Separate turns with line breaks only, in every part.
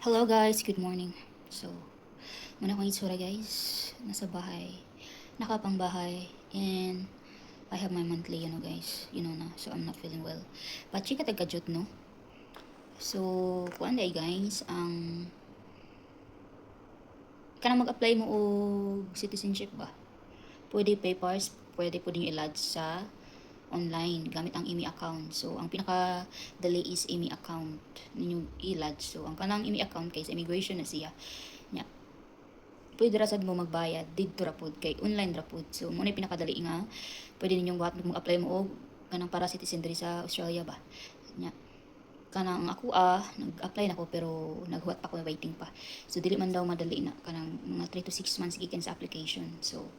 Hello guys, good morning. So, muna akong itsura guys. Nasa bahay. Nakapang bahay. And I have my monthly, guys. Na. So, I'm not feeling well. But chika tagajot, no? So, kuan day guys, ang kanang mag-apply mo og citizenship ba? Pwede papers, pwede po din i-lodge sa online gamit ang IMI account. So, ang pinaka-dali is IMI account ninyo i-lodge. So, ang kanang IMI account kay sa immigration na siya. Nya, pwede ra sad mo magbayad didto ra pod kay online ra pod. So, mo na pinakadali nga pwede ninyong mag-apply mo og kanang para citizen diri sa Australia ba. Nya, kanang ako nag-apply nako pero naghuwat pa ko waiting pa. So dili man daw madali na kanang mga 3 to 6 months gikan sa application. So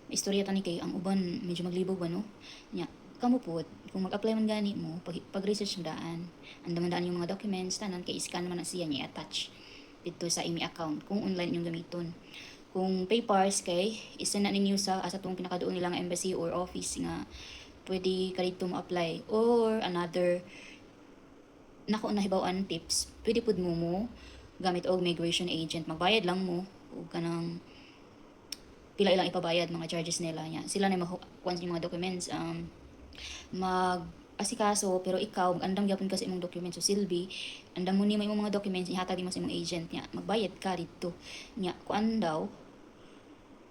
istorya tani kay ang uban medyo maglibog ba no. Nya, kamo pod kung mag-apply man gani mo pag-research mo daan andaman daan yung mga documents tanan kay scan man na siya niya attach dito sa IMI account kung online yung gamiton. Kung papers kay isend na ninyo sa asa tong pinakaduon nila nga embassy or office nga pwede ka dito mo apply or another nako nahibaw-an tips pwede pud mo gamit og migration agent magbayad lang mo og kanang pila ilang ipabayad mga charges nila nya sila na once yung mga documents mag asikaso pero ikaw andam gyapon ka sa imong documents so silbi andam mo ni may mga documents ihatag mo sa imong agent nya magbayad ka dito nya kuan daw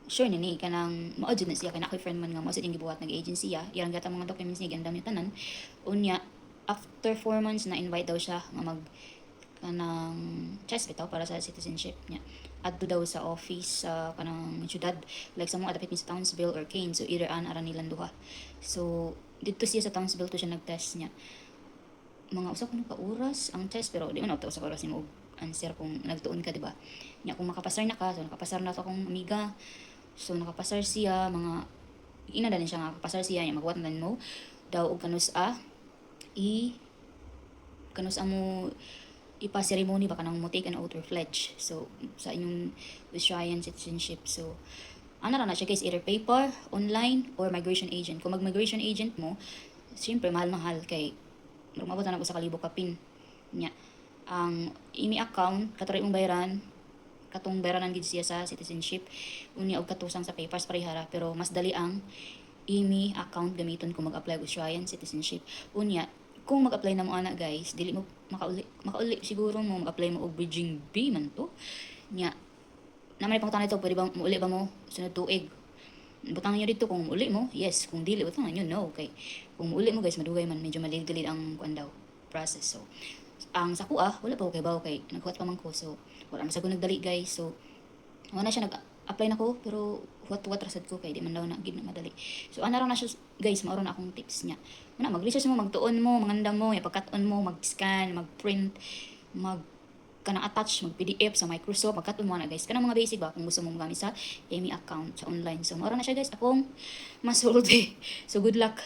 sure ni kanang mao jud na siya kay na friend man nga mo sa ding gibuhat nag-agency iyang gata mga documents niya andam niya tanan unya after 4 months na invite daw siya nga mag kanang test bitaw para sa citizenship niya adto daw sa office sa kanang syudad like sa mga dapit sa Townsville or Kane so either ara nilang duha so dito siya sa Townsville to siya nag-test niya mga usa kuno ka oras ang test pero di man auto sa oras nimo answer kung nagtuon ka di ba nya kung makapasar na ka so nakapasar na to akong amiga so nakapasar siya mga ina din siya nga nakapasar siya nya magwat na mo daw og kanus kanus mo ipa-ceremony baka nang mo take an oath or pledge so sa inyong Australian citizenship so ana ra na siya guys either paper online or migration agent kung mag migration agent mo siyempre mahal kay mabot na sa kalibo ka pin nya ang IMI account katong imong bayaran katong bayranan gid siya sa citizenship unya og katusang sa papers parehara pero mas dali ang IMI account gamiton kung mag-apply og Australian citizenship unya kung mag-apply na mo ana guys dili mo makauli siguro mo mag-apply mo og bridging B man to nya naman pang tanay to pwede ba muuli ba mo sunod tuig butang niyo dito kung uli mo yes kung dili butang niyo no okay kung uli mo guys madugay man medyo malilid ang kuan daw process so ang sa wala pa ko kay bawo kay naghuwat pa man ko so wala man sa nagdali guys so wala na siya nag-apply na ko pero huwat rasad ko kay di man daw na gid na madali so ana ra na siya guys mao na akong tips niya una mag-research mo magtuon mo mangandam mo pagkat-on mo mag-scan mag-print mag kanang attach mag PDF sa Microsoft magkat-on mo na guys kanang mga basic ba kung gusto mo magamit sa IMI account sa online so mao na siya guys akong masulti so good luck